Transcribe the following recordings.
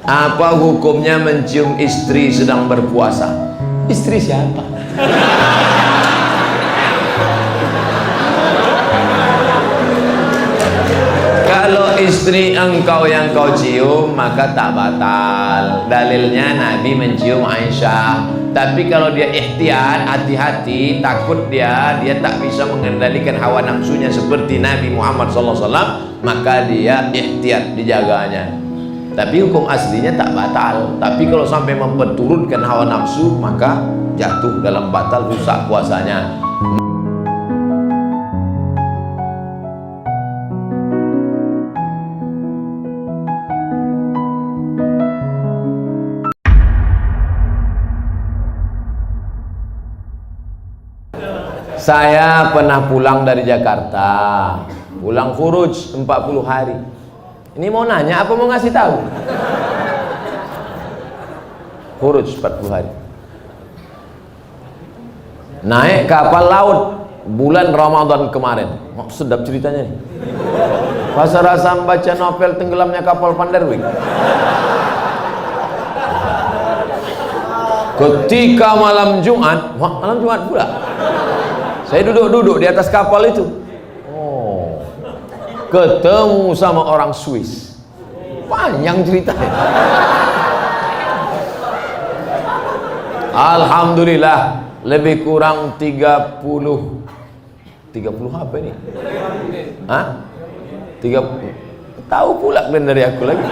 Apa hukumnya mencium istri sedang berpuasa? Istri siapa? Kalau istri engkau yang kau cium maka tak batal. Dalilnya Nabi mencium Aisyah. Tapi kalau dia ihtiyat, hati-hati, takut dia tak bisa mengendalikan hawa nafsunya seperti Nabi Muhammad SAW, maka dia ihtiyat, dijaganya. Tapi hukum aslinya tak batal. Tapi kalau sampai memperturutkan hawa nafsu, maka jatuh dalam batal, rusak puasanya. Saya pernah pulang dari Jakarta, pulang khuruj 40 hari. Ini mau nanya apa mau ngasih tahu? Khuruj 40 hari. Naik kapal laut bulan Ramadan kemarin. Oh, sedap ceritanya nih. Rasa-rasa membaca novel tenggelamnya kapal Panderwijk. Ketika malam Jumat pula, saya duduk di atas kapal itu. Oh, ketemu sama orang Swiss. Panjang ceritanya. Alhamdulillah, lebih kurang 30 apa ini? Hah? 30. Tahu pula kan dari aku lagi.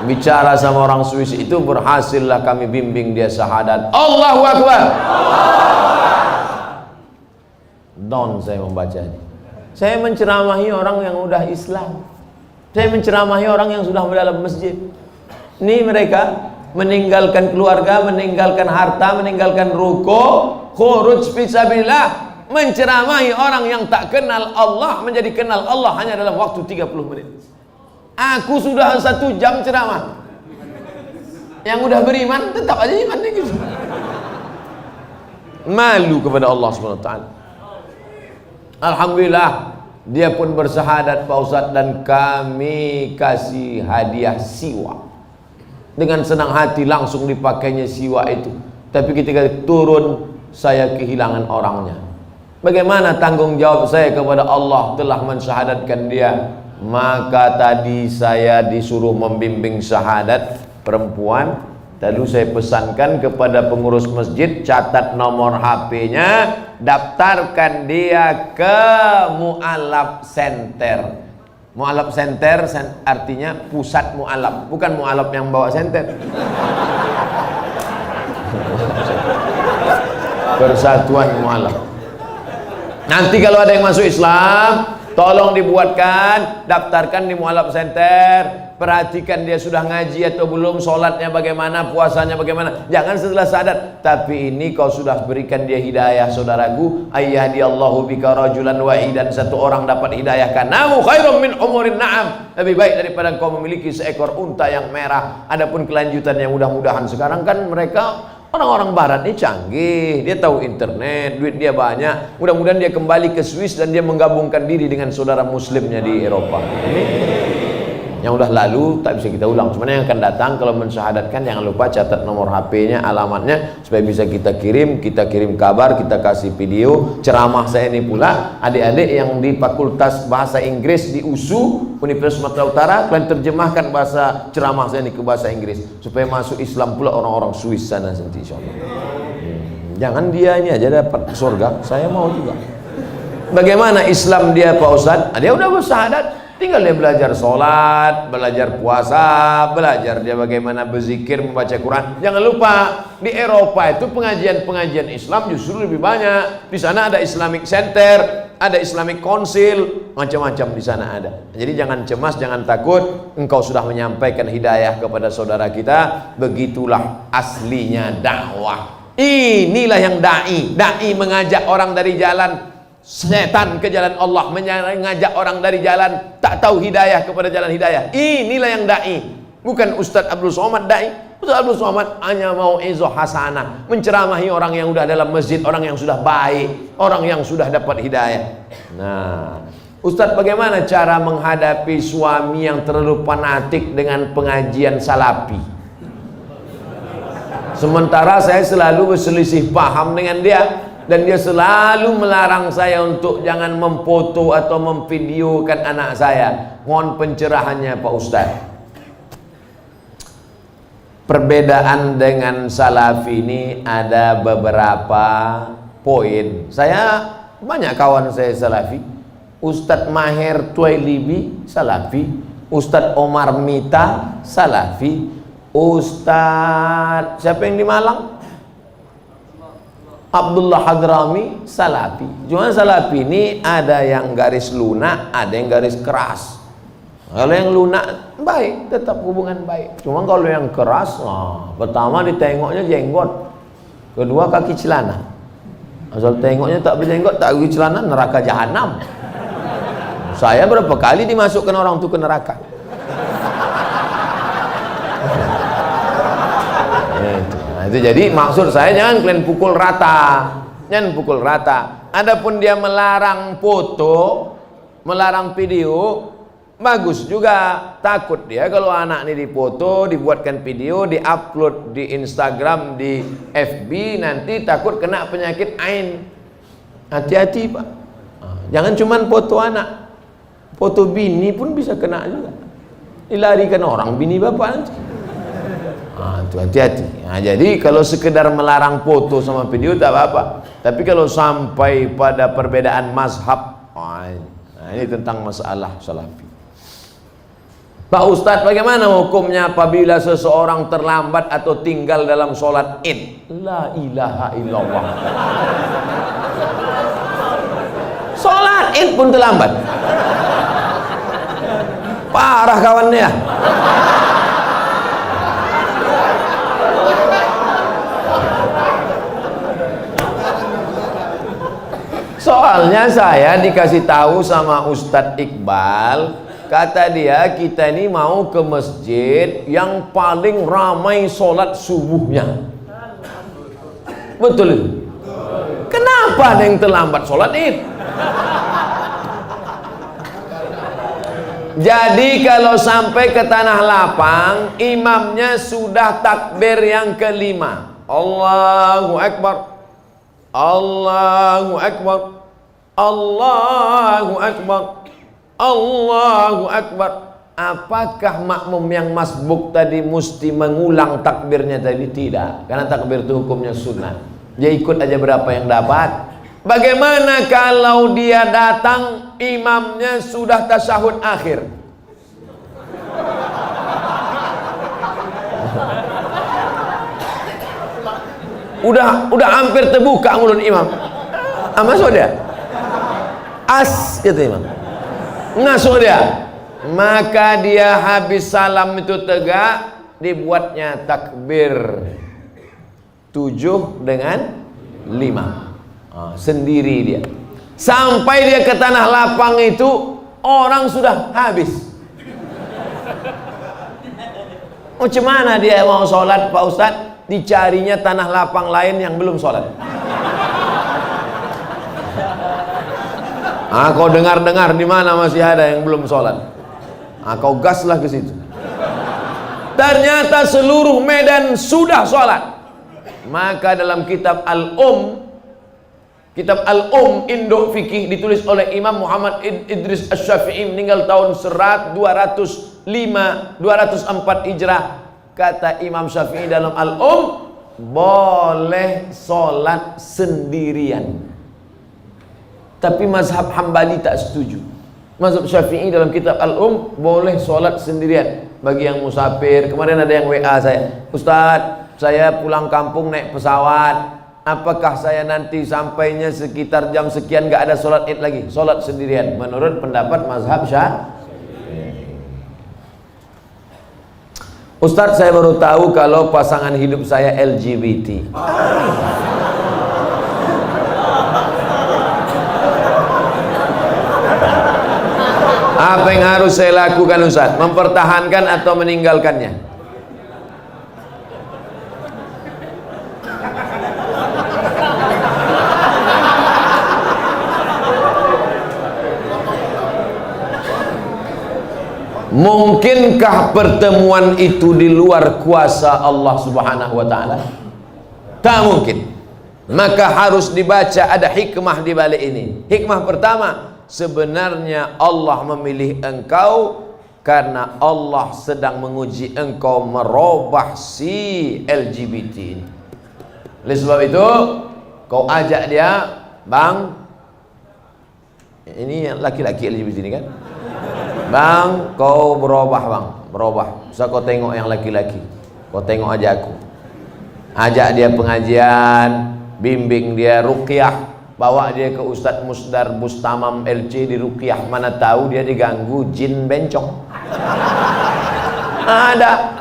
Bicara sama orang Swiss itu, berhasillah kami bimbing dia syahadat. Allahu Akbar. Down saya membacanya. Saya menceramahi orang yang udah Islam. Saya menceramahi orang yang sudah dalam masjid. Ini mereka meninggalkan keluarga, meninggalkan harta, meninggalkan ruko, khuruj fisabilillah, menceramahi orang yang tak kenal Allah menjadi kenal Allah hanya dalam waktu 30 menit. Aku sudah 1 jam ceramah. Yang udah beriman tetap aja iman gitu. Malu kepada Allah SWT. Alhamdulillah, dia pun bersyahadat Pak Ustadz, dan kami kasih hadiah siwa. Dengan senang hati langsung dipakainya siwa itu. Tapi ketika turun, saya kehilangan orangnya. Bagaimana tanggung jawab saya kepada Allah telah mensyahadatkan dia? Maka tadi saya disuruh membimbing syahadat perempuan. Lalu saya pesankan kepada pengurus masjid, catat nomor HP-nya, daftarkan dia ke Mu'alaf Center. Mu'alaf Center artinya pusat mu'alaf, bukan mu'alaf yang bawa senter. Persatuan mu'alaf. Nanti kalau ada yang masuk Islam, tolong dibuatkan, daftarkan di Mu'alaf Center. Perhatikan dia sudah ngaji atau belum, sholatnya bagaimana, puasanya bagaimana. Jangan setelah sadar. Tapi ini kau sudah berikan dia hidayah, saudaraku. Ayyahdiallahu bika rajulan wahidan, satu orang dapat hidayah kanamu khairum min umurin na'am, lebih baik daripada kau memiliki seekor unta yang merah. Adapun kelanjutannya, mudah-mudahan sekarang kan mereka orang-orang barat ini canggih, dia tahu internet, duit dia banyak. Mudah-mudahan dia kembali ke Swiss dan dia menggabungkan diri dengan saudara muslimnya di Eropa. Ini yang udah lalu tak bisa kita ulang. Cuma yang akan datang kalau mensyahadatkan, jangan lupa catat nomor HP-nya, alamatnya, supaya bisa kita kirim kabar, kita kasih video ceramah saya ini pula. Adik-adik yang di Fakultas Bahasa Inggris di USU Universitas Sumatera Utara, kalian terjemahkan bahasa ceramah saya ini ke bahasa Inggris supaya masuk Islam pula orang-orang Swiss sana nanti insyaallah. Jangan dia ini aja dapat surga, saya mau juga. Bagaimana Islam dia Pak Ustadz? Dia udah bersyahadat, tinggal dia belajar sholat, belajar puasa, belajar dia bagaimana berzikir, membaca Quran. Jangan lupa, di Eropa itu pengajian-pengajian Islam justru lebih banyak. Di sana ada Islamic Center, ada Islamic Council, macam-macam di sana ada. Jadi jangan cemas, jangan takut. Engkau sudah menyampaikan hidayah kepada saudara kita. Begitulah aslinya dakwah. Inilah yang da'i. Da'i mengajak orang dari jalan setan ke jalan Allah, mengajak orang dari jalan tak tahu hidayah kepada jalan hidayah. Inilah yang da'i, bukan Ustadz Abdul Somad da'i. Ustadz Abdul Somad hanya mau izoh hasanah, menceramahi orang yang sudah dalam masjid, orang yang sudah baik, orang yang sudah dapat hidayah. Nah, Ustadz, bagaimana cara menghadapi suami yang terlalu fanatik dengan pengajian salafi? Sementara saya selalu berselisih paham dengan dia, dan dia selalu melarang saya untuk jangan memfoto atau memvideokan anak saya. Mohon pencerahannya Pak Ustadz. Perbedaan dengan salafi ini ada beberapa poin. Saya banyak kawan saya salafi. Ustadz Maher Tuailibi salafi, Ustadz Omar Mita salafi, Ustadz siapa yang di Malang? Abdullah Hadrami salafi. Cuma salafi ini ada yang garis lunak, ada yang garis keras. Kalau yang lunak baik, tetap hubungan baik. Cuma kalau yang keras, pertama ditengoknya jenggot, kedua kaki celana. Asal tengoknya tak berjenggot, tak kaki celana, neraka jahanam. Saya berapa kali dimasukkan orang itu ke neraka. Nah, itu jadi maksud saya jangan kalian pukul rata, jangan pukul rata. Adapun dia melarang foto, melarang video, bagus juga. Takut dia kalau anak ini difoto, dibuatkan video, diupload di Instagram, di FB, nanti takut kena penyakit ain. Hati-hati Pak. Jangan cuman foto anak, foto bini pun bisa kena juga. Dilarikan orang bini bapak nanti. Itu hati-hati. Jadi kalau sekedar melarang foto sama video tak apa-apa. Tapi kalau sampai pada perbedaan mazhab, ini tentang masalah salafi. Pak Ustadz, bagaimana hukumnya apabila seseorang terlambat atau tinggal dalam sholat id? La ilaha illallah. Sholat id pun terlambat. Parah kawannya. Soalnya saya dikasih tahu sama Ustadz Iqbal, kata dia kita ini mau ke masjid yang paling ramai sholat subuhnya. Betul itu? Kenapa ada yang terlambat sholat id? Jadi kalau sampai ke tanah lapang, imamnya sudah takbir yang kelima. Allahu Akbar, Allahu Akbar, Allahu Akbar, Allahu Akbar. Apakah makmum yang masbuk tadi mesti mengulang takbirnya tadi? Tidak, karena takbir itu hukumnya sunnah. Dia ikut aja berapa yang dapat. Bagaimana kalau dia datang imamnya sudah tasyahud akhir? Udah hampir terbuka mulut imam. Masuk dia. Kata imam. Masuk dia. Maka dia habis salam itu tegak, dibuatnya takbir 7 dengan 5. Sendiri dia. Sampai dia ke tanah lapang itu orang sudah habis. Macam mana dia mau sholat Pak Ustadz? Dicarinya tanah lapang lain yang belum sholat. Kau dengar-dengar di mana masih ada yang belum sholat. Kau gaslah ke situ. Ternyata seluruh Medan sudah sholat. Maka dalam kitab Al-Um Induk Fikih ditulis oleh Imam Muhammad Idris Asy-Syafi'i meninggal tahun 204 Hijrah. Kata Imam Syafi'i dalam Al-Um, boleh sholat sendirian. Tapi mazhab Hambali tak setuju. Mazhab Syafi'i dalam kitab Al-Um boleh sholat sendirian. Bagi yang musafir, kemarin ada yang WA saya, Ustadz, saya pulang kampung naik pesawat, apakah saya nanti sampainya sekitar jam sekian gak ada sholat id lagi? Sholat sendirian menurut pendapat mazhab Syafi'i. Ustadz, saya baru tahu kalau pasangan hidup saya LGBT. Apa yang harus saya lakukan Ustadz? Mempertahankan atau meninggalkannya? Mungkinkah pertemuan itu di luar kuasa Allah Subhanahu wa ta'ala? Tak mungkin. Maka harus dibaca, ada hikmah di balik ini. Hikmah pertama, sebenarnya Allah memilih engkau karena Allah sedang menguji engkau merubah si LGBT ini. Oleh sebab itu, kau ajak dia, bang, ini laki-laki LGBT ini kan, bang, kau berubah bang, berubah. Bisa kau tengok yang laki-laki, kau tengok aja aku. Ajak dia pengajian, bimbing dia ruqyah, bawa dia ke Ustadz Musdar Bustamam LC di ruqyah. Mana tahu dia diganggu jin bencong. Ada.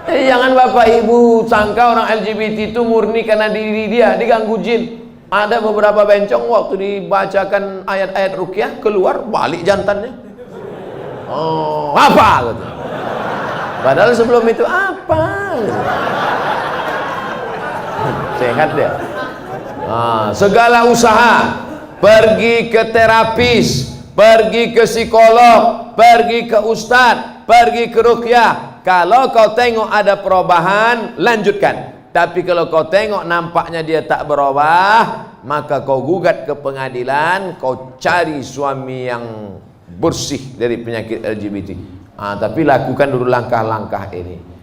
Jangan bapak ibu sangka orang LGBT itu murni karena diri dia diganggu jin. Ada beberapa bencong waktu dibacakan ayat-ayat ruqyah keluar balik jantannya. Oh, apa gitu. Padahal sebelum itu apa? Sehat dia. Segala usaha, pergi ke terapis, pergi ke psikolog, pergi ke ustadz, pergi ke ruqyah. Kalau kau tengok ada perubahan, lanjutkan. Tapi kalau kau tengok nampaknya dia tak berubah, maka kau gugat ke pengadilan, kau cari suami yang bersih dari penyakit LGBT. Tapi lakukan dulu langkah-langkah ini.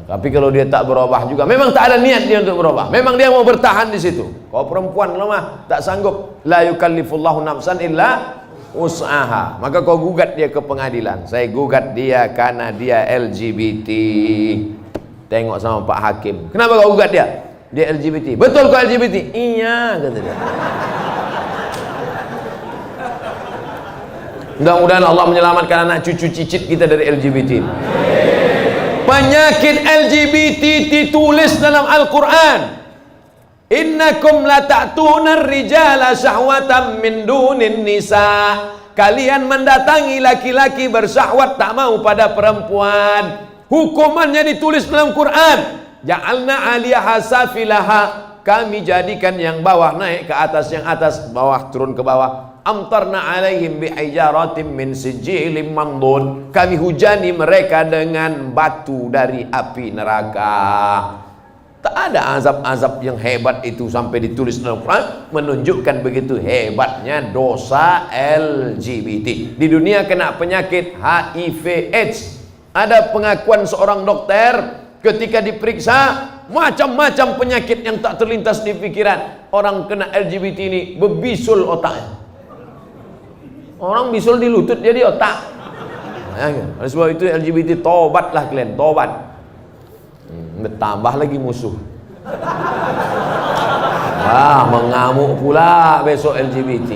Tapi kalau dia tak berubah juga, memang tak ada niat dia untuk berubah, memang dia mau bertahan di situ. Kau perempuan lemah, tak sanggup. La yukallifullahu nafsan illa usaha. Maka kau gugat dia ke pengadilan. Saya gugat dia karena dia LGBT. Tengok sama Pak Hakim. Kenapa kau gugat dia? Dia LGBT. Betul kau LGBT? Iya, kata dia. Mudah-mudahan Allah menyelamatkan anak cucu cicit kita dari LGBT. Penyakit LGBT ditulis dalam Al-Quran. Innakum la ta'tuna ar-rijala syahwatan min dunin nisa. Kalian mendatangi laki-laki bersahwat tak mau pada perempuan. Hukumannya ditulis dalam Quran. Ja'alna 'aliyaha safilaha. Kami jadikan yang bawah naik ke atas, yang atas bawah turun ke bawah. Amtarna 'alaihim bihijaratin min sijilin mandud. Kami hujani mereka dengan batu dari api neraka. Tak ada azab-azab yang hebat itu sampai ditulis dalam Quran, menunjukkan begitu hebatnya dosa LGBT. Di dunia kena penyakit HIV AIDS. Ada pengakuan seorang dokter ketika diperiksa, macam-macam penyakit yang tak terlintas di pikiran. Orang kena LGBT ini berbisul otaknya. Orang bisul di lutut, dia di otak. Oleh sebab itu LGBT, tobatlah kalian, tobat. Bertambah lagi musuh. Mengamuk pula besok LGBT.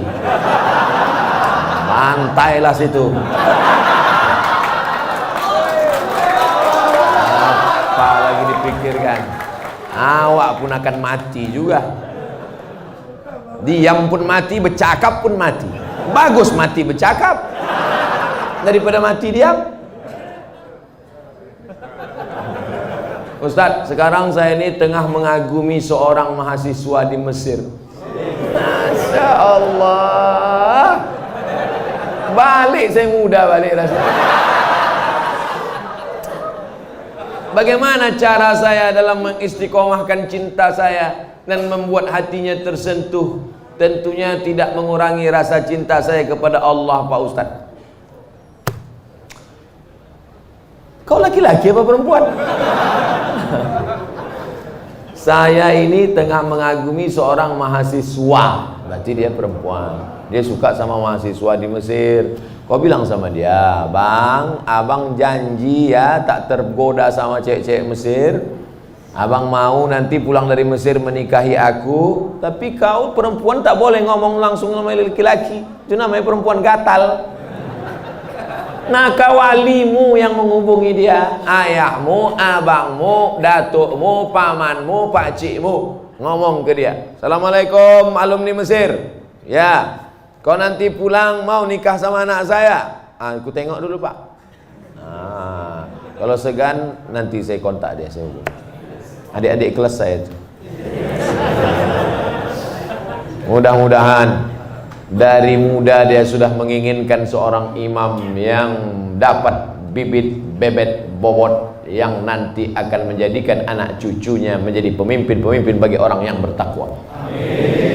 Bantailah situ. Apa lagi dipikirkan? Awak pun akan mati juga. Diam pun mati, bercakap pun mati. Bagus mati bercakap daripada mati diam. Ustaz, sekarang saya ini tengah mengagumi seorang mahasiswa di Mesir. Masya Allah. Balik saya muda balik rasanya. Bagaimana cara saya dalam mengistiqomahkan cinta saya dan membuat hatinya tersentuh? Tentunya tidak mengurangi rasa cinta saya kepada Allah, Pak Ustaz. Kau laki-laki apa perempuan? Saya ini tengah mengagumi seorang mahasiswa. Berarti dia perempuan. Dia suka sama mahasiswa di Mesir. Kau bilang sama dia, bang, abang janji ya tak tergoda sama cewek-cewek Mesir. Abang mau nanti pulang dari Mesir menikahi aku. Tapi kau perempuan tak boleh ngomong langsung sama laki-laki. Itu namanya perempuan gatal. Nah, walimu yang menghubungi dia, ayahmu, abangmu, datukmu, pamanmu, pakcikmu, ngomong ke dia, Assalamualaikum alumni Mesir. Ya, kau nanti pulang mau nikah sama anak saya. Aku tengok dulu pak. Kalau segan nanti saya kontak dia, saya hubungi. Adik-adik kelas saya itu. Mudah-mudahan dari muda dia sudah menginginkan seorang imam yang dapat bibit bebet bobot yang nanti akan menjadikan anak cucunya menjadi pemimpin-pemimpin bagi orang yang bertakwa.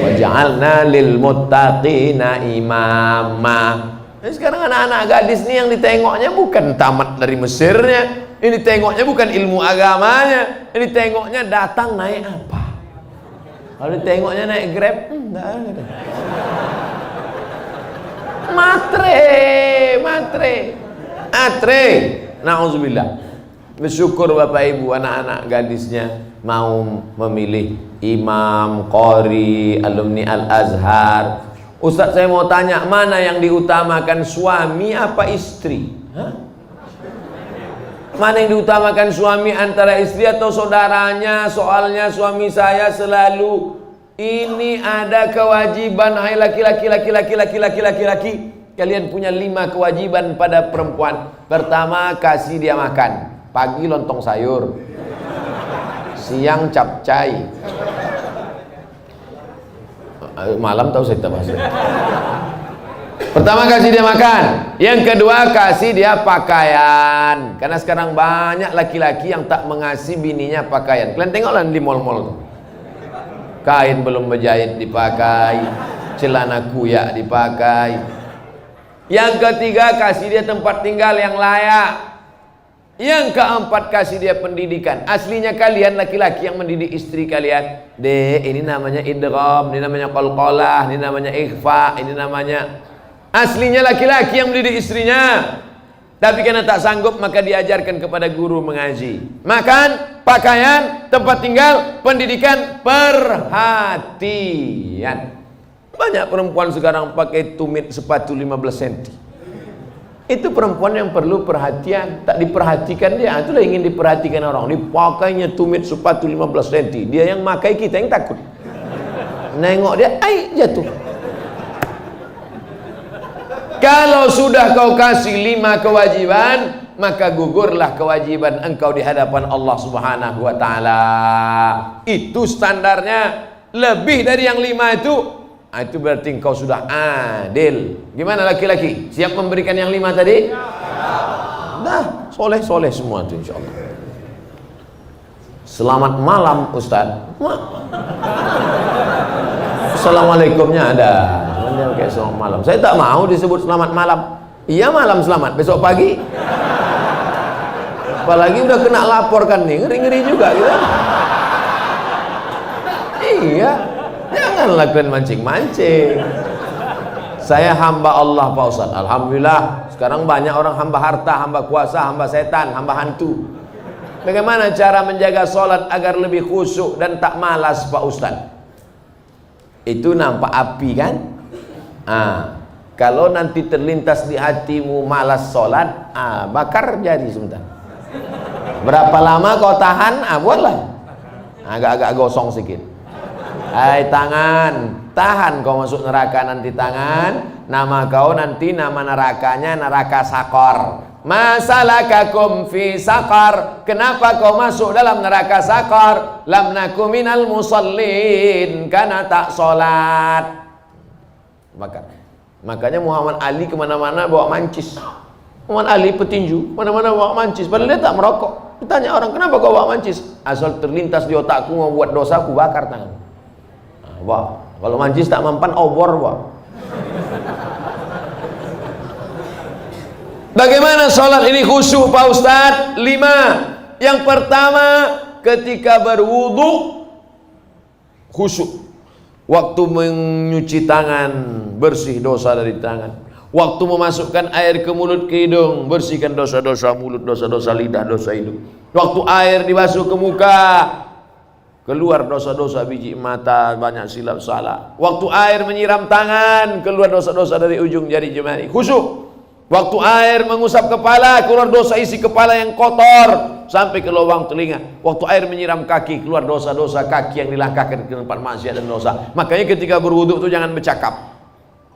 Wa ja'alna lil muttaqina imama. Sekarang anak-anak gadis nih yang ditengoknya bukan tamat dari Mesirnya, ini tengoknya bukan ilmu agamanya, ini tengoknya datang naik apa. Kalau ditengoknya naik Grab, enggak ada. Matre. Nauzubillah. Bersyukur Bapak Ibu anak-anak gadisnya mau memilih imam, qori, alumni Al-Azhar. Ustaz, saya mau tanya, mana yang diutamakan, suami apa istri? Mana yang diutamakan, suami antara istri atau saudaranya? Soalnya suami saya selalu ini ada kewajiban, hai laki-laki, kalian punya 5 kewajiban pada perempuan. Pertama, kasih dia makan. Pagi lontong sayur, siang capcay, malam tahu saya tak bahasa. Pertama, kasih dia makan. Yang kedua, kasih dia pakaian. Karena sekarang banyak laki-laki yang tak mengasihi bininya pakaian. Kalian tengoklah di mall-mall, kain belum berjahit dipakai, celana kuyak dipakai. Yang ketiga, kasih dia tempat tinggal yang layak. Yang keempat, kasih dia pendidikan. Aslinya kalian laki-laki yang mendidik istri kalian, dek, ini namanya idgham, ini namanya qalqalah, ini namanya ikhfa, ini namanya. Aslinya laki-laki yang mendidik istrinya, tapi karena tak sanggup maka diajarkan kepada guru mengaji. Makan, pakaian, tempat tinggal, pendidikan, perhatian. Banyak perempuan sekarang pakai tumit sepatu 15 cm. Itu perempuan yang perlu perhatian, tak diperhatikan dia. Itulah ingin diperhatikan orang. Dipakainya tumit sepatu 15 cm. Dia yang makai, kita yang takut. Nengok dia, jatuh. Kalau sudah kau kasih 5 kewajiban, maka gugurlah kewajiban engkau di hadapan Allah Subhanahu wa taala. Itu standarnya. Lebih dari yang 5 itu berarti engkau sudah adil. Gimana laki-laki? Siap memberikan yang 5 tadi? Dah, soleh-soleh semua itu insyaallah. Selamat malam Ustaz. Assalamualaikumnya ada. Dia pakai selamat malam. Saya tak mau disebut selamat malam. Iya malam selamat, besok pagi. Apalagi udah kena laporkan nih, ngeri-ngeri juga gitu. Iya. Jangan lakukan mancing-mancing. Saya hamba Allah Pak Ustaz. Alhamdulillah. Sekarang banyak orang hamba harta, hamba kuasa, hamba setan, hamba hantu. Bagaimana cara menjaga sholat agar lebih khusyuk dan tak malas Pak Ustaz? Itu nampak api kan? Kalau nanti terlintas di hatimu malas sholat, bakar jari sebentar. Berapa lama kau tahan? Buatlah. Agak-agak gosong sedikit. Hai tangan, tahan kau masuk neraka nanti tangan. Nama kau nanti nama nerakanya neraka sakor. Masalakakum fi sakar. Kenapa kau masuk dalam neraka sakor? Lam naku minal musallin, karena tak sholat. Makanya Muhammad Ali kemana-mana bawa mancis. Muhammad Ali petinju, mana-mana bawa mancis. Padahal dia tak merokok. Ditanya orang, kenapa kau bawa mancis? Asal terlintas di otakku mau buat dosa, aku bakar tangan. Wah, kalau mancis tak mempan, obor wah. Bagaimana sholat ini khusyuk Pak Ustadz? 5. Yang pertama, ketika berwudu khusyuk. Waktu menyuci tangan, bersih dosa dari tangan. Waktu memasukkan air ke mulut, ke hidung, bersihkan dosa-dosa mulut, dosa-dosa lidah, dosa hidung. Waktu air dibasuh ke muka, keluar dosa-dosa biji mata, banyak silap salah. Waktu air menyiram tangan, keluar dosa-dosa dari ujung jari jemari. Khusyuk. Waktu air mengusap kepala, keluar dosa isi kepala yang kotor sampai ke lubang telinga. Waktu air menyiram kaki, keluar dosa-dosa kaki yang dilangkahkan ke tempat maksiat dan dosa. Makanya ketika berwudu itu jangan bercakap.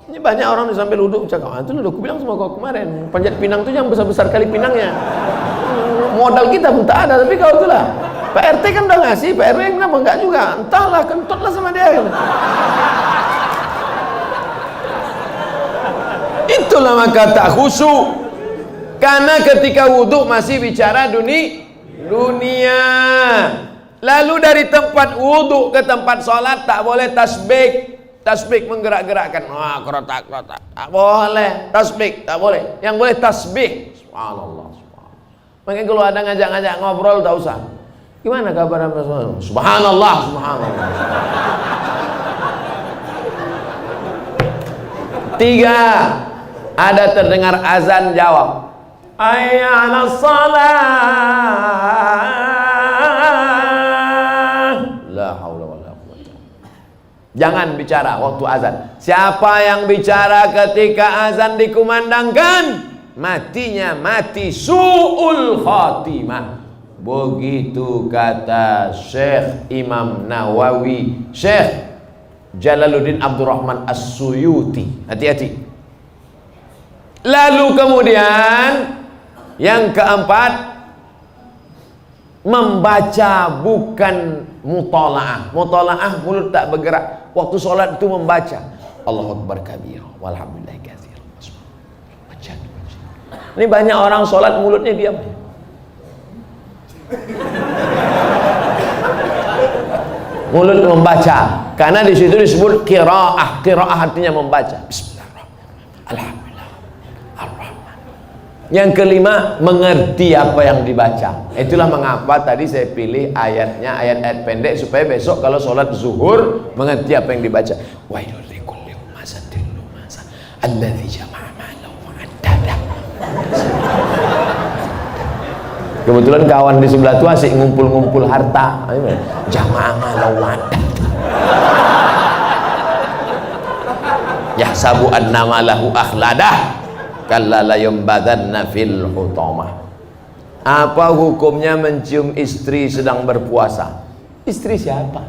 Ini banyak orang sambil wudu bercakap. Itu udah aku bilang sama kau kemarin, panjat pinang itu yang besar-besar kali pinangnya. Modal kita pun tak ada, tapi kau itulah. Pak RT kan udah ngasih, Pak RW kenapa enggak juga? Entahlah, kentutlah sama dia. Itulah maka tak khusyuk. Karena ketika wudhu masih bicara dunia. Lalu dari tempat wudhu ke tempat sholat tak boleh tasbih. Tasbih menggerak-gerakkan. Wah, kerotak. Tak boleh. Tasbih tak boleh. Yang boleh tasbih. Subhanallah. Makanya kalau ada ngajak-ngajak ngobrol tak usah. Gimana kabar Anda semua? Subhanallah. Tiga, ada terdengar azan, jawab hayya 'alas shalah. La haula wala quwwata. Jangan bicara waktu azan. Siapa yang bicara ketika azan dikumandangkan, matinya mati su'ul khatimah. Begitu kata Syekh Imam Nawawi, Syekh Jalaluddin Abdurrahman As-Suyuti. Hati-hati. Lalu kemudian yang keempat, membaca bukan mutalaah. Mutalaah mulut tak bergerak. Waktu sholat itu membaca Allahu Akbar kabir walhamdulillahi katsir. Baca. Ini banyak orang sholat mulutnya diam. Mulut membaca, karena di situ disebut qiraah. Qiraah artinya membaca. Bismillahirrahmanirrahim. Alhamdulillah. Ar-Rahman. Yang kelima, mengerti apa yang dibaca. Itulah mengapa tadi saya pilih ayatnya ayat-ayat pendek supaya besok kalau sholat zuhur mengerti apa yang dibaca. Wailul likulli humazatin lumazah alladzi jama'a malahu wa 'addada. Kebetulan kawan di sebelah itu asik ngumpul-ngumpul harta. Jamaah malawat. Yahsabu annama lahu akhladah kalla la yumbadanna fil hutamah. Apa hukumnya mencium istri sedang berpuasa? Istri siapa?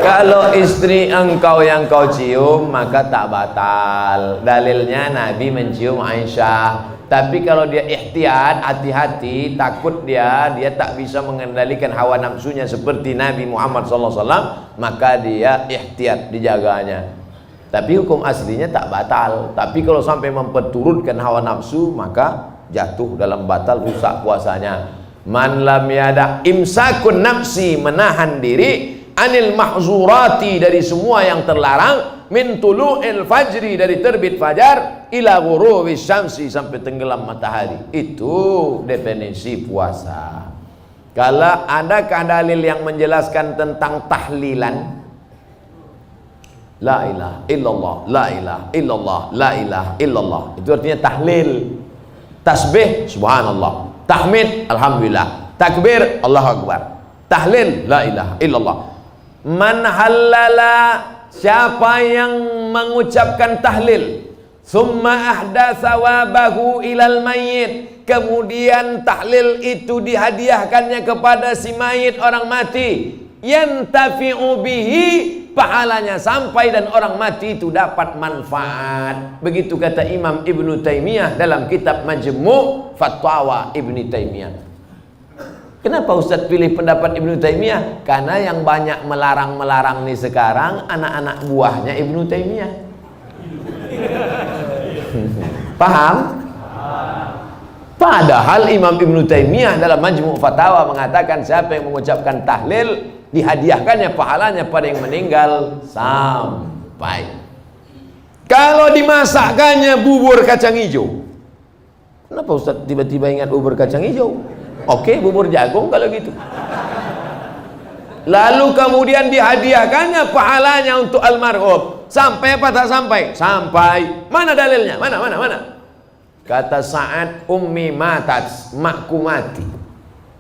Kalau istri engkau yang kau cium maka tak batal. Dalilnya Nabi mencium Aisyah. Tapi kalau dia ihtiyat, hati-hati, takut dia tak bisa mengendalikan hawa nafsunya seperti Nabi Muhammad SAW, maka dia ihtiyat, dijaganya. Tapi hukum aslinya tak batal. Tapi kalau sampai memperturutkan hawa nafsu, maka jatuh dalam batal, rusak puasanya. Man lam yada imsakun nafsi, menahan diri, anil mahzurati, dari semua yang terlarang, min tulu'il fajri, dari terbit fajar, ila ghurubi syamsi, sampai tenggelam matahari. Itu definisi puasa. Kalau ada dalil yang menjelaskan tentang tahlilan, la ilaha illallah, la ilaha illallah, la ilaha illallah, itu artinya tahlil. Tasbih subhanallah, tahmid alhamdulillah, takbir Allahu akbar, tahlil la ilaha illallah. Man halala, siapa yang mengucapkan tahlil, summa ahdatsa wabahu ilal mayyit, kemudian tahlil itu dihadiahkannya kepada si mayit, orang mati, yantafi'u bihi, pahalanya sampai dan orang mati itu dapat manfaat. Begitu kata Imam Ibnu Taimiyah dalam kitab Majmu' Fatwa Ibnu Taimiyah. Kenapa Ustadz pilih pendapat Ibnu Taimiyah? Karena yang banyak melarang-melarang nih sekarang anak-anak buahnya Ibnu Taimiyah. Paham? Padahal Imam Ibnu Taimiyah dalam Majmu' Fatawa mengatakan siapa yang mengucapkan tahlil dihadiahkannya pahalanya pada yang meninggal sampai. Kalau dimasakkannya bubur kacang hijau, kenapa Ustadz tiba-tiba ingat bubur kacang hijau? Oke, bubur jagung kalau gitu. Lalu kemudian dihadiahkannya pahalanya untuk almarhum. Sampai apa tak sampai? Sampai. Mana dalilnya? Mana? Kata Sa'ad, ummi matat, makku mati.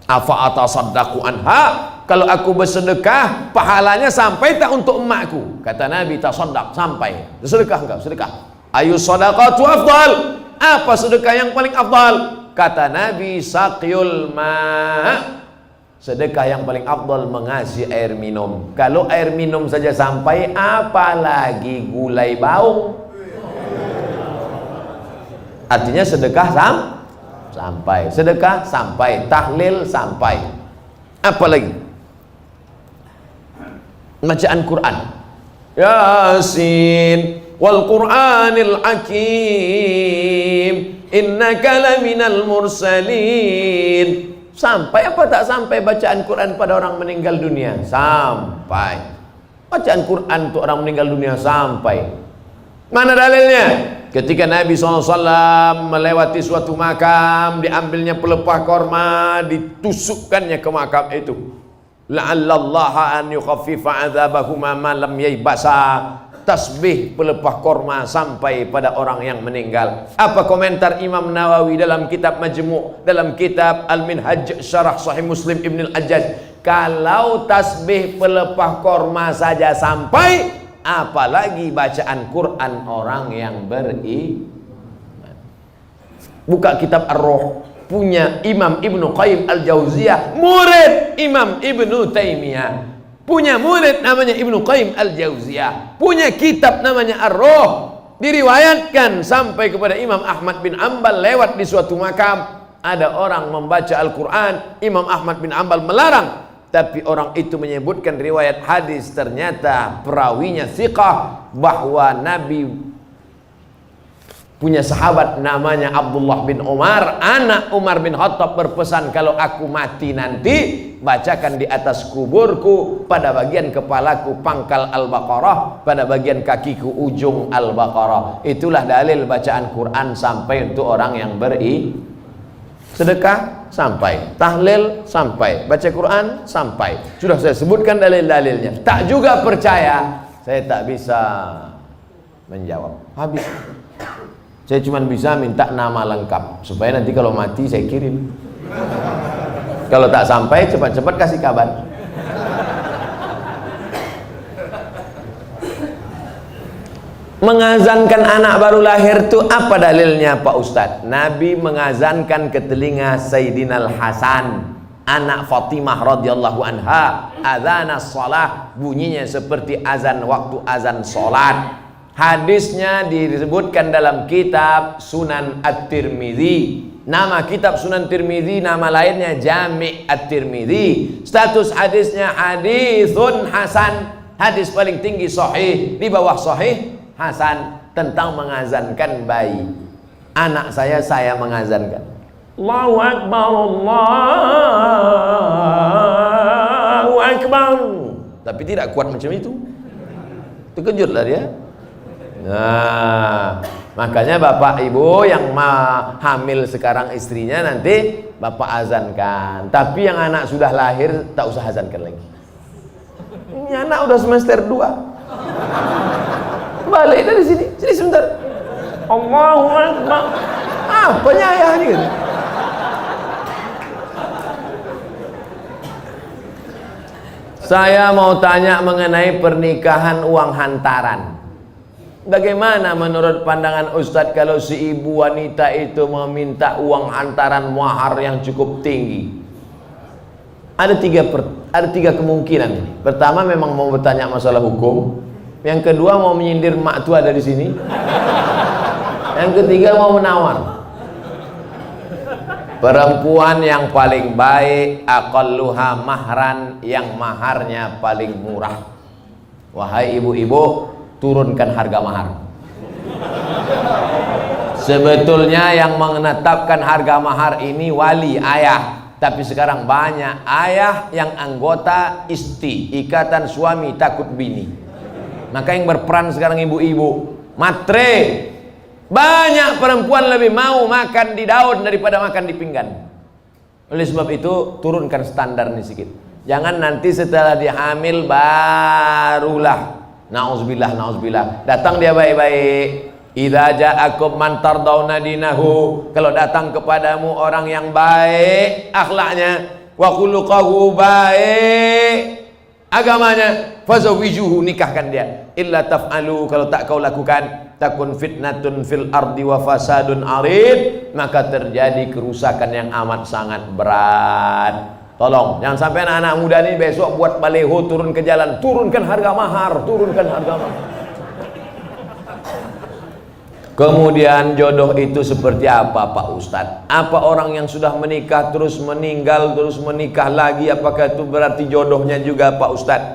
Afa atasaddaqu anha, kalau aku bersedekah pahalanya sampai tak untuk emakku? Kata Nabi, tasaddaq, sampai. Sedekah enggak? Sedekah. Ayu shadaqatu afdal, apa sedekah yang paling afdal? Kata Nabi, saqyul ma', sedekah yang paling afdal mengasih air minum. Kalau air minum saja sampai, apalagi gulai baung. Artinya sedekah sampai, sedekah sampai, tahlil sampai. Apalagi bacaan Quran. Yasin wal Qur'anil Hakim innaka laminal mursalin. Sampai apa tak sampai bacaan Quran pada orang meninggal dunia? Sampai. Bacaan Quran untuk orang meninggal dunia sampai. Mana dalilnya? Ketika Nabi SAW melewati suatu makam, diambilnya pelepah korma, ditusukkannya ke makam itu. La'allallaha an yukhaffifa adzabahuma ma lam yaybasa. Tasbih pelepah korma sampai pada orang yang meninggal. Apa komentar Imam Nawawi dalam kitab Majmu', dalam kitab Al-Minhaj Syarah Sahih Muslim Ibn Al-Ajjaj? Kalau tasbih pelepah korma saja sampai, apalagi bacaan Quran orang yang beriman. Buka kitab Ar-Ruh, punya Imam Ibnu Qayyim Al-Jauziyah, murid Imam Ibnu Taimiyah. Punya murid namanya Ibnu Qayyim Al-Jauziyah, punya kitab namanya Ar-Ruh. Diriwayatkan sampai kepada Imam Ahmad bin Ambal lewat di suatu makam, ada orang membaca Al-Quran. Imam Ahmad bin Ambal melarang, tapi orang itu menyebutkan riwayat hadis, ternyata perawinya thiqah, bahwa Nabi punya sahabat namanya Abdullah bin Umar, anak Umar bin Khattab, berpesan, kalau aku mati nanti, bacakan di atas kuburku, pada bagian kepalaku pangkal Al-Baqarah, pada bagian kakiku ujung Al-Baqarah. Itulah dalil bacaan Quran sampai untuk orang yang sedekah sampai, tahlil sampai, baca Quran sampai. Sudah saya sebutkan dalil-dalilnya. Tak juga percaya, saya tak bisa menjawab. Habis. Saya cuma bisa minta nama lengkap supaya nanti kalau mati saya kirim. Kalau tak sampai, cepat-cepat kasih kabar. Mengazankan anak baru lahir itu apa dalilnya Pak Ustadz? Nabi mengazankan ke telinga Sayyidina Al-Hasan, anak Fatimah radhiyallahu anha, adzana shalah, bunyinya seperti azan waktu azan salat. Hadisnya disebutkan dalam kitab Sunan At-Tirmidzi. Nama kitab Sunan Tirmidzi, nama lainnya Jami' At-Tirmidzi. Status hadisnya hadisun hasan, hadis paling tinggi sahih, di bawah sahih hasan, tentang mengazankan bayi. Anak saya mengazankan. Allahu Akbar, Allahu Akbar. Tapi tidak kuat macam itu. Terkejutlah dia. Nah, makanya bapak ibu yang hamil sekarang istrinya, nanti bapak azankan. Tapi yang anak sudah lahir tak usah azankan lagi. Ini anak udah semester 2. Balik dari sini, sini sebentar. Allahu Akbar. Apanya ayahnya gitu? Saya mau tanya mengenai pernikahan uang hantaran. Bagaimana menurut pandangan Ustadz kalau si ibu wanita itu meminta uang hantaran mahar yang cukup tinggi? Ada tiga kemungkinan. Pertama, memang mau bertanya masalah hukum. Yang kedua, mau menyindir mak tua ada di sini. Yang ketiga, mau menawar. Perempuan yang paling baik, aqalluha mahran, yang maharnya paling murah. Wahai ibu-ibu, turunkan harga mahar. Sebetulnya yang menetapkan harga mahar ini wali, ayah. Tapi sekarang banyak ayah yang anggota isti, ikatan suami takut bini. Maka yang berperan sekarang ibu-ibu, matre. Banyak perempuan lebih mau makan di daun daripada makan di pinggan. Oleh sebab itu, turunkan standarnya sedikit. Jangan nanti setelah dihamil barulah Na'udzubillah. Datang dia baik-baik. Idza ja'akum man tardawna dinahu. Kalau datang kepadamu orang yang baik akhlaknya, wa khuluquhu, baik agamanya, fazawijuhu, nikahkan dia. Illa taf'alu, kalau tak kau lakukan, takun fitnatun fil ardi wa fasadun arid, maka terjadi kerusakan yang amat sangat berat. Tolong, jangan sampai anak-anak muda ini besok buat baleho turun ke jalan, turunkan harga mahar, turunkan harga mahar. Kemudian jodoh itu seperti apa Pak Ustadz? Apa orang yang sudah menikah terus meninggal, terus menikah lagi, apakah itu berarti jodohnya juga Pak Ustadz?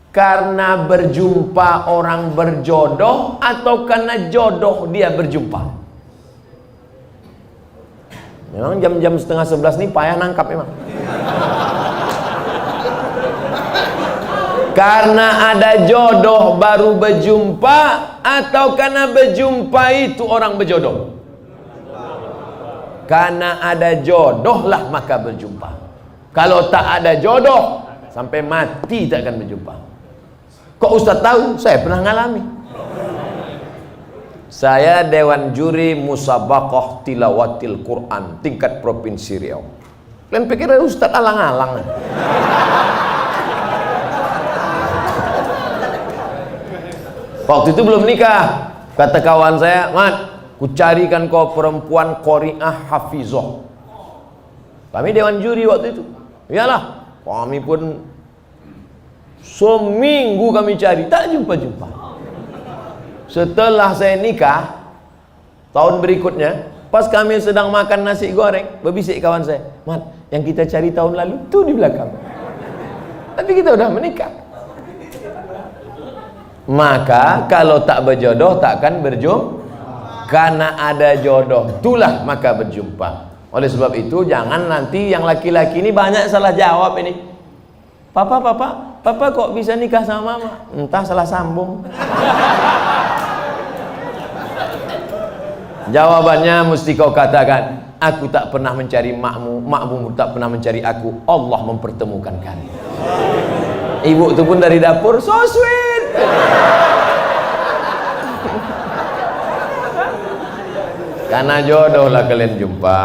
Karena berjumpa orang berjodoh atau karena jodoh dia berjumpa? Memang jam-jam setengah 11 nih payah nangkap memang. Karena ada jodoh baru berjumpa atau karena berjumpa itu orang berjodoh? Karena ada jodoh lah maka berjumpa. Kalau tak ada jodoh sampai mati tak akan berjumpa. Kok Ustaz tahu? Saya pernah ngalami. Saya Dewan Juri Musabaqah Tilawatil Quran tingkat Provinsi Riau. Kalian pikir Ustaz alang-alang? Waktu itu belum nikah. Kata kawan saya, "Mat, ku carikan kau perempuan qori'ah hafizah." Kami Dewan Juri waktu itu. Iyalah, kami pun seminggu kami cari, tak jumpa-jumpa. Setelah saya nikah tahun berikutnya, pas kami sedang makan nasi goreng, berbisik kawan saya, "Mat, yang kita cari tahun lalu tuh di belakang." Tapi kita udah menikah. Maka kalau tak berjodoh takkan berjumpa. Karena ada jodoh itulah maka berjumpa. Oleh sebab itu jangan nanti yang laki-laki ini banyak salah jawab ini. Papa kok bisa nikah sama mama? Entah salah sambung. Jawabannya mesti kau katakan, aku tak pernah mencari makmu, makmu tak pernah mencari aku, Allah mempertemukan kami. Ibu itu pun dari dapur, so sweet. Karena jodoh lah kalian jumpa.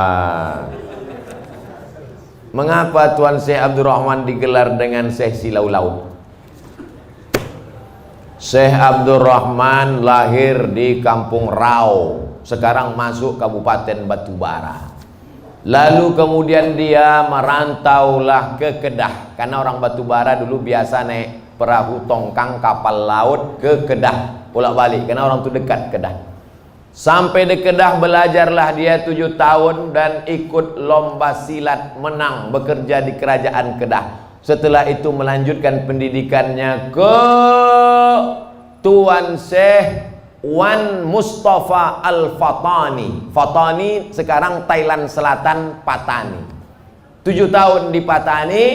Mengapa Tuan Syekh Abdul Rahman digelar dengan Syekh Silau Laut? Syekh Abdul Rahman lahir di Kampung Rau, sekarang masuk Kabupaten Batubara. Lalu kemudian dia merantaulah ke Kedah, karena orang Batubara dulu biasa naik perahu tongkang kapal laut ke Kedah, bolak-balik karena orang itu dekat Kedah. Sampai di Kedah belajarlah dia 7 tahun dan ikut lomba silat, menang, bekerja di kerajaan Kedah. Setelah itu melanjutkan pendidikannya ke Tuan Syekh Wan Mustafa Al-Fatani. Fatani sekarang Thailand Selatan, Patani. 7 tahun di Patani.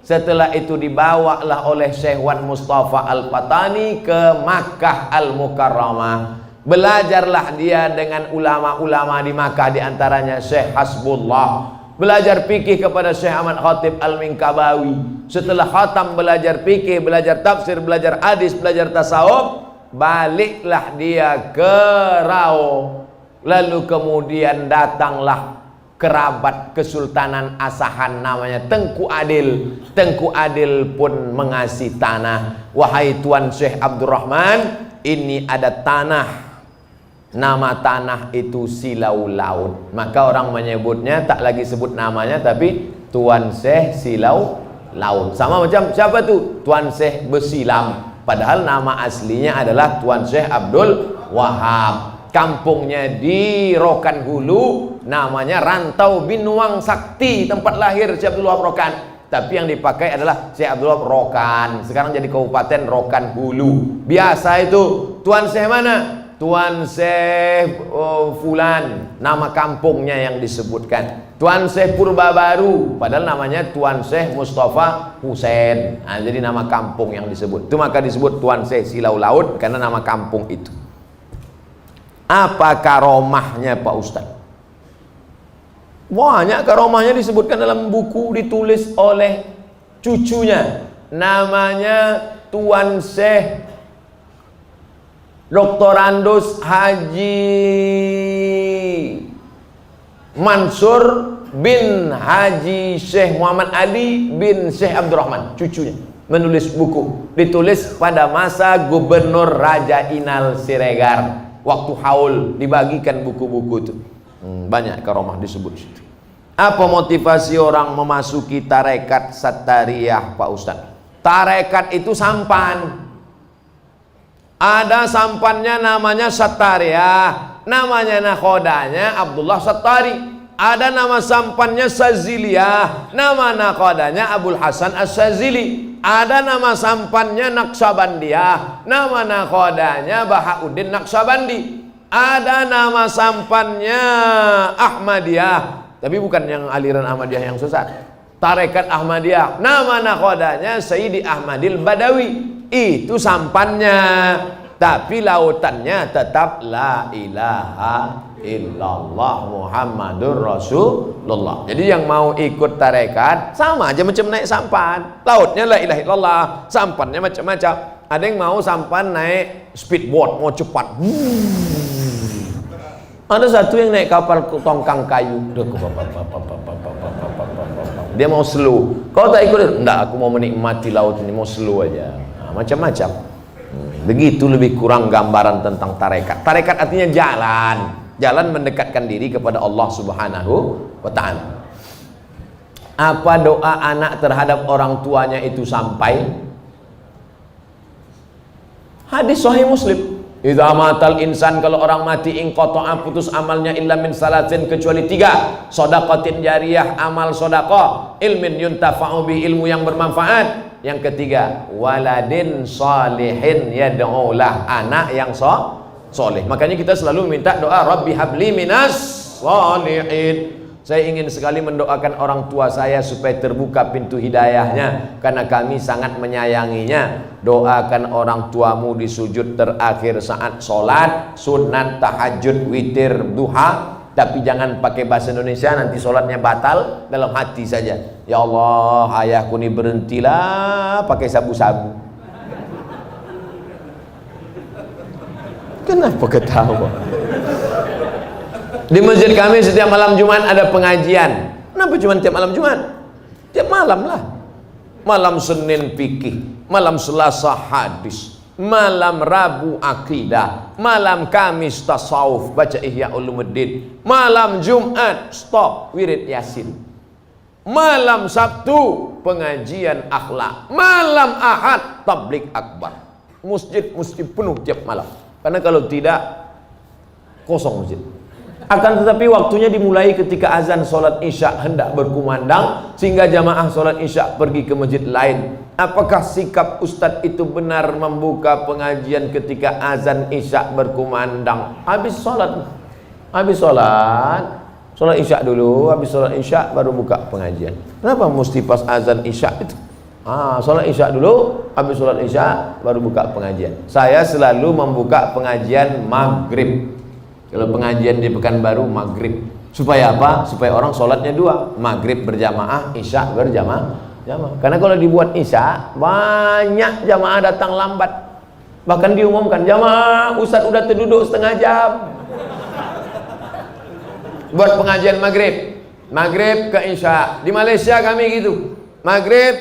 Setelah itu dibawalah oleh Syekh Wan Mustafa Al-Fatani ke Makkah Al-Mukarramah. Belajarlah dia dengan ulama-ulama di Makkah, diantaranya Syekh Hasbullah. Belajar fikih kepada Syekh Ahmad Khatib Al-Minkabawi. Setelah khatam belajar fikih, belajar tafsir, belajar hadis, belajar tasawuf, baliklah dia ke Rau. Lalu kemudian datanglah kerabat Kesultanan Asahan namanya Tengku Adil. Tengku Adil pun mengasih tanah. Wahai Tuan Syekh Abdul Rahman, ini ada tanah. Nama tanah itu Silau Laut. Maka orang menyebutnya tak lagi sebut namanya, tapi Tuan Syekh Silau Laut. Sama macam siapa tu? Tuan Syekh Besilam. Padahal nama aslinya adalah Tuan Syekh Abdul Wahab. Kampungnya di Rokan Hulu, namanya Rantau Binuang Sakti, tempat lahir Syekh Abdul Wahab Rokan. Tapi yang dipakai adalah Syekh Abdul Wahab Rokan. Sekarang jadi Kabupaten Rokan Hulu. Biasa itu Tuan Syekh mana? Tuan Syekh Fulan, nama kampungnya yang disebutkan. Tuan Syekh Purba Baru, padahal namanya Tuan Syekh Mustafa Husain. Nah, jadi nama kampung yang disebut. Itu maka disebut Tuan Syekh Silau Laut karena nama kampung itu. Apa karomahnya Pak Ustaz? Banyak karomahnya disebutkan dalam buku, ditulis oleh cucunya. Namanya Tuan Syekh Dr. Andus Haji Mansur bin Haji Syekh Muhammad Ali bin Syekh Abdul Rahman, cucunya, menulis buku. Ditulis pada masa Gubernur Raja Inal Siregar. Waktu haul dibagikan buku-buku itu. Banyak karomah disebut situ. Apa motivasi orang memasuki tarekat Sattariyah Pak Ustaz? Tarekat itu sampan. Ada sampannya namanya Sattariyah, namanya nakhodanya Abdullah Sattari. Ada nama sampannya Saziliyah, nama nakhodanya Abdul Hasan As-Sazili. ada nama sampannya Naqsabandiyah, nama nakhodanya Bahauddin Naqsabandi. Ada nama sampannya Ahmadiyah, tapi bukan yang aliran Ahmadiyah yang sesat. Tarekat Ahmadiyah, nama nakhodanya Sayyidi Ahmadil Badawi. Itu sampannya, tapi lautannya tetap la ilaha illallah Muhammadur Rasulullah. Jadi yang mau ikut tarekat sama aja macam naik sampan. Lautnya la ilaha illallah, sampannya macam-macam. Ada yang mau sampan naik speedboat, mau cepat. Ada satu yang naik kapal tongkang kayu. Dia mau slow. Kau tak ikut? Enggak, aku mau menikmati laut ini, mau slow aja. Nah, macam-macam. Begitu lebih kurang gambaran tentang tarekat. Tarekat artinya jalan. Jalan mendekatkan diri kepada Allah Subhanahu wa ta'ala. Apa doa anak terhadap orang tuanya itu sampai? Hadis Sahih Muslim. Idza matal insan, kalau orang mati inqata'a, putus amalnya illa min salatin, kecuali 3. Shadaqatin jariyah, amal sedekah, ilmin yuntafa'u bi, ilmu yang bermanfaat. Yang ketiga, waladin salihin yad'ulah, anak yang soleh. Makanya kita selalu minta doa, Rabbi habli minas salihin. Saya ingin sekali mendoakan orang tua saya supaya terbuka pintu hidayahnya, karena kami sangat menyayanginya. Doakan orang tuamu di sujud terakhir saat sholat, sunat, tahajud, witir, duha. Tapi jangan pakai bahasa Indonesia, nanti sholatnya batal. Dalam hati saja, ya Allah, ayahku ini berhentilah pakai sabu-sabu. Kenapa ketawa? Di masjid kami setiap malam Jumat ada pengajian. Kenapa cuma tiap malam Jumat? Tiap malam lah. Malam Senin fikih, malam Selasa hadis, malam Rabu akidah, malam Kamis tasawuf, baca Ihya Ulumuddin, malam Jumat stop wirid Yasin, malam Sabtu pengajian akhlak, malam Ahad tablik akbar. Masjid mesti penuh tiap malam, karena kalau tidak kosong masjid. Akan tetapi waktunya dimulai ketika azan sholat isya hendak berkumandang, sehingga jamaah sholat isya pergi ke masjid lain. Apakah sikap Ustadz itu benar membuka pengajian ketika azan isya berkumandang? Habis sholat isya dulu, habis sholat isya baru buka pengajian. Kenapa mesti pas azan isya itu? Sholat isya dulu, habis sholat isya baru buka pengajian. Saya selalu membuka pengajian maghrib. Kalau pengajian di Pekanbaru maghrib. Supaya apa? Supaya orang sholatnya 2, maghrib berjamaah, isya berjamaah. Karena kalau dibuat isya, banyak jamaah datang lambat. Bahkan diumumkan, jamaah Ustadz udah terduduk setengah jam. Buat pengajian maghrib ke isya. Di Malaysia kami gitu, maghrib,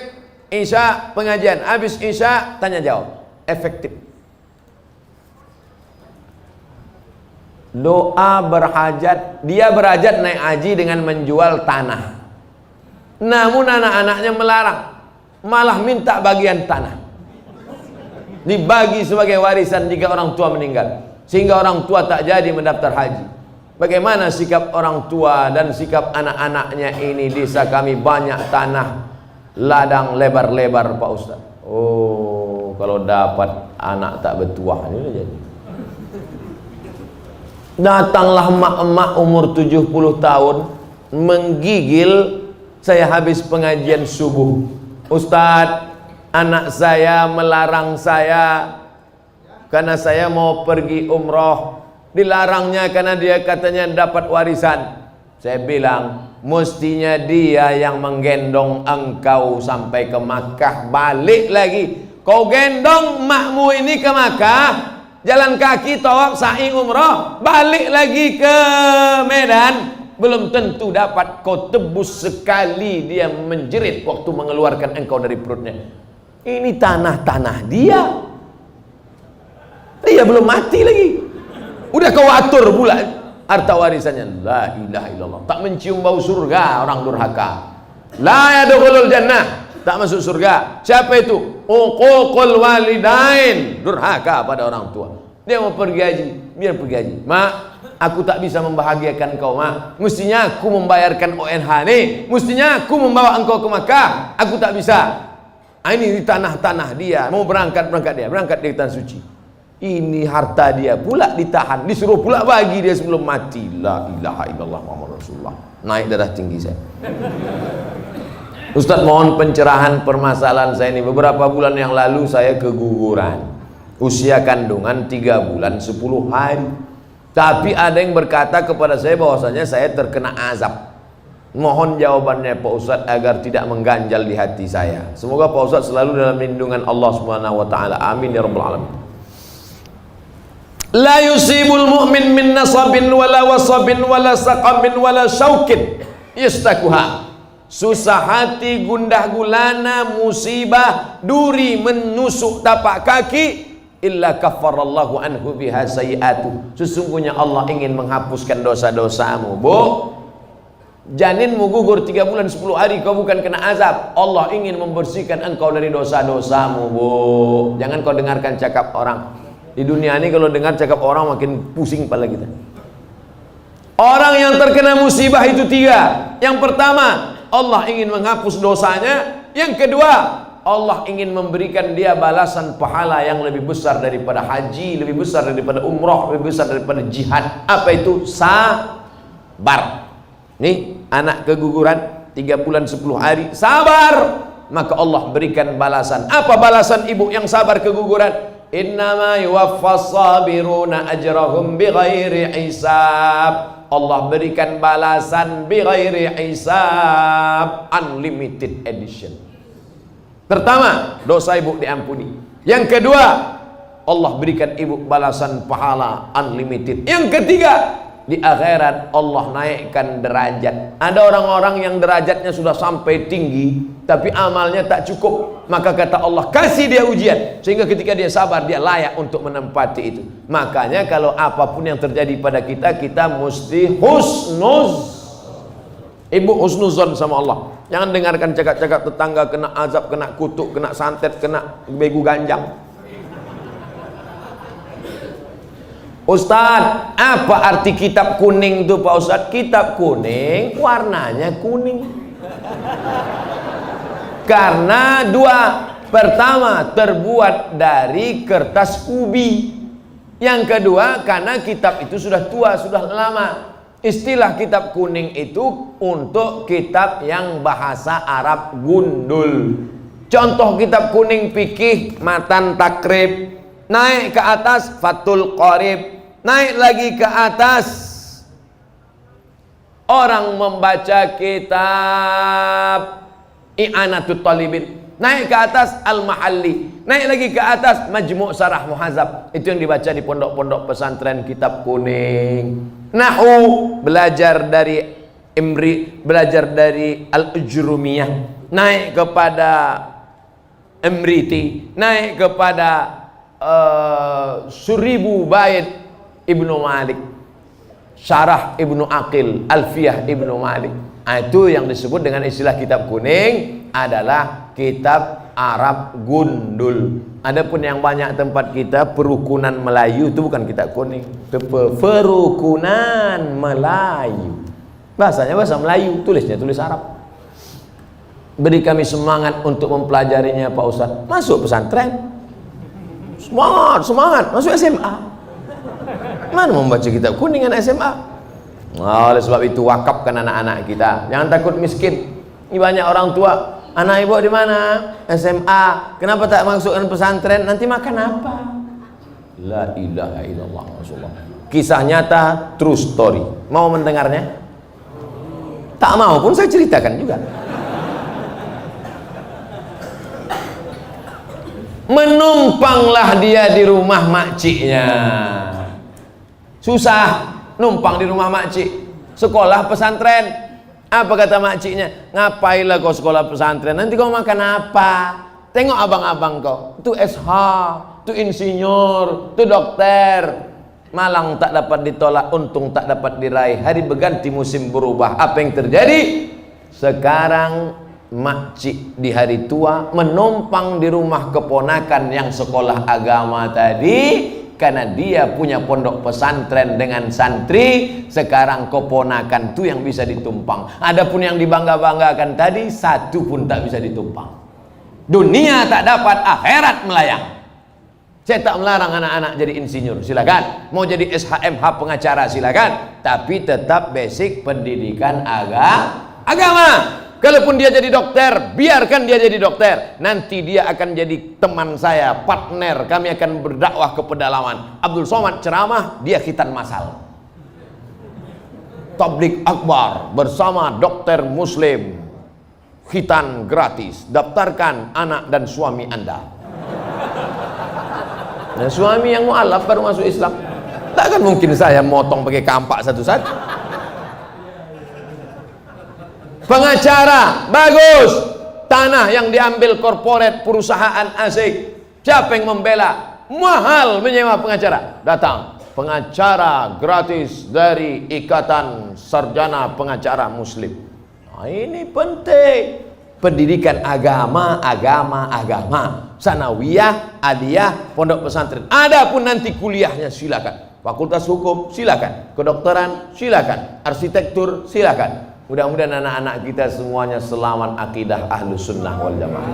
isya, pengajian. Habis isya, tanya jawab. Efektif. Doa berhajat, dia berhajat naik haji dengan menjual tanah. Namun anak-anaknya melarang, malah minta bagian tanah dibagi sebagai warisan jika orang tua meninggal, sehingga orang tua tak jadi mendaftar haji. Bagaimana sikap orang tua dan sikap anak-anaknya ini? Desa kami banyak tanah ladang lebar-lebar Pak Ustaz. Oh, kalau dapat anak tak bertuah ini jadi. Datanglah emak-emak umur 70 tahun menggigil saya habis pengajian subuh. Ustadz, anak saya melarang saya karena saya mau pergi umroh. Dilarangnya karena dia katanya dapat warisan. Saya bilang, mestinya dia yang menggendong engkau sampai ke Makkah, balik lagi. Kau gendong makmu ini ke Makkah, jalan kaki, tawaf, sa'i, umrah, balik lagi ke Medan, belum tentu dapat. Kau tebus sekali dia menjerit waktu mengeluarkan engkau dari perutnya. Ini tanah-tanah dia. Dia belum mati lagi, udah kau atur pula harta warisannya. La ilaha illallah. Tak mencium bau surga orang durhaka. La yadkhulul jannah, tak masuk surga. Siapa itu? Uququl walidain, durhaka pada orang tua. Dia mau pergi haji, biar pergi haji. Mak, aku tak bisa membahagiakan kau, mak. Mestinya aku membayarkan ONH nih, mestinya aku membawa engkau ke Makkah, aku tak bisa. Ini di tanah-tanah dia, mau berangkat dia ke tanah suci. Ini harta dia pula ditahan, disuruh pula bagi dia sebelum mati. La ilaha illallah Muhammad Rasulullah. Naik darah tinggi saya. Ustaz, mohon pencerahan permasalahan saya ini. Beberapa bulan yang lalu saya keguguran. Usia kandungan 3 bulan 10 hari. Tapi ada yang berkata kepada saya bahwasanya saya terkena azab. Mohon jawabannya Pak Ustadz agar tidak mengganjal di hati saya. Semoga Pak Ustadz selalu dalam lindungan Allah Subhanahu wa taala. Amin ya rabbal alamin. La yusibul mu'min min nasabin wala wasabin wala saqamin wala syaukin yastakuha. Susah hati, gundah gulana, musibah, duri menusuk tapak kaki, illa kaffarallahu anhu biha sayiatu. Sesungguhnya Allah ingin menghapuskan dosa-dosamu. Bu, janinmu gugur 3 bulan 10 hari, kau bukan kena azab. Allah ingin membersihkan engkau dari dosa-dosamu. Bu, jangan kau dengarkan cakap orang. Di dunia ini kalau dengar cakap orang makin pusing kepala kita. Orang yang terkena musibah itu 3. Yang pertama, Allah ingin menghapus dosanya. Yang kedua, Allah ingin memberikan dia balasan pahala yang lebih besar daripada haji, lebih besar daripada umrah, lebih besar daripada jihad. Apa itu? Sabar. Nih, anak keguguran 3 bulan 10 hari, sabar, maka Allah berikan balasan. Apa balasan ibu yang sabar keguguran? Innama yuwaffas sabiruna ajrahum bighairi hisab. Allah berikan balasan bighairi hisab, unlimited edition. Pertama, dosa ibu diampuni. Yang kedua, Allah berikan ibu balasan pahala unlimited. Yang ketiga, di akhirat Allah naikkan derajat. Ada orang-orang yang derajatnya sudah sampai tinggi, tapi amalnya tak cukup. Maka kata Allah, kasih dia ujian, sehingga ketika dia sabar, dia layak untuk menempati itu. Makanya kalau apapun yang terjadi pada kita, kita mesti ibu husnuzon sama Allah. Jangan dengarkan cakap-cakap tetangga kena azab, kena kutuk, kena santet, kena begu ganjang. Ustadz, apa arti kitab kuning itu Pak Ustadz? Kitab kuning warnanya kuning karena 2. Pertama, terbuat dari kertas ubi. Yang kedua, karena kitab itu sudah tua, sudah lama. Istilah kitab kuning itu untuk kitab yang bahasa Arab gundul. Contoh kitab kuning fikih, Matan Takrib. Naik ke atas Fathul Qorib. Naik lagi ke atas, orang membaca kitab I'anatul Talibin. Naik ke atas Al-Mahalli. Naik lagi ke atas Majmu' Sarah Muhazab. Itu yang dibaca di pondok-pondok pesantren kitab kuning. Nahu, belajar dari Imri, belajar dari Al-Ujrumiyah. Naik kepada Imriti. Naik kepada Suribu Bait Ibnu Malik, Syarah Ibnu Aqil, Alfiyah Ibnu Malik. Itu yang disebut dengan istilah kitab kuning adalah kitab Arab gundul. Adapun yang banyak tempat kita perukunan Melayu itu bukan kitab kuning, itu perukunan Melayu. Bahasanya bahasa Melayu, tulisnya tulis Arab. Beri kami semangat untuk mempelajarinya Pak Ustadz. Masuk pesantren, semangat, masuk SMA. Mana membaca kitab kuning anak SMA? Oleh sebab itu wakafkan anak-anak kita. Jangan takut miskin. Ini banyak orang tua, anak ibu di mana? SMA. Kenapa tak masukkan pesantren? Nanti makan apa? La ilaha illallah Rasulullah. Kisah nyata, true story. Mau mendengarnya? Tak mau pun saya ceritakan juga. Menumpanglah dia di rumah makciknya. Susah numpang di rumah makcik. Sekolah pesantren. Apa kata makciknya? Ngapailah kau sekolah pesantren? Nanti kau makan apa? Tengok abang-abang kau. Itu SH, itu insinyur, itu dokter. Malang tak dapat ditolak, untung tak dapat diraih. Hari berganti musim berubah. Apa yang terjadi? Sekarang makcik di hari tua menumpang di rumah keponakan yang sekolah agama tadi. Karena dia punya pondok pesantren dengan santri, sekarang keponakan itu yang bisa ditumpang. Adapun yang dibangga-banggakan tadi, satu pun tak bisa ditumpang. Dunia tak dapat, akhirat melayang. Saya tak melarang anak-anak jadi insinyur, silakan. Mau jadi SHMH pengacara, silakan. Tapi tetap basic pendidikan agama. Kalaupun dia jadi dokter, biarkan dia jadi dokter. Nanti dia akan jadi teman saya, partner. Kami akan berdakwah ke pedalaman. Abdul Somad ceramah, dia khitan masal. Tablik akbar bersama dokter muslim. Khitan gratis. Daftarkan anak dan suami Anda. Dan suami yang mu'alaf baru masuk Islam. Takkan mungkin saya motong pakai kampak satu-satu. Pengacara bagus, tanah yang diambil korporat perusahaan asing, siapa yang membela? Mahal menyewa pengacara. Datang pengacara gratis dari Ikatan Sarjana Pengacara Muslim. Nah, ini penting. Pendidikan agama, sanawiyah, aliyah, pondok pesantren. Adapun nanti kuliahnya silakan. Fakultas hukum silakan, kedokteran silakan, arsitektur silakan. Mudah-mudahan anak-anak kita semuanya selamat akidah Ahlus Sunnah wal Jamaah.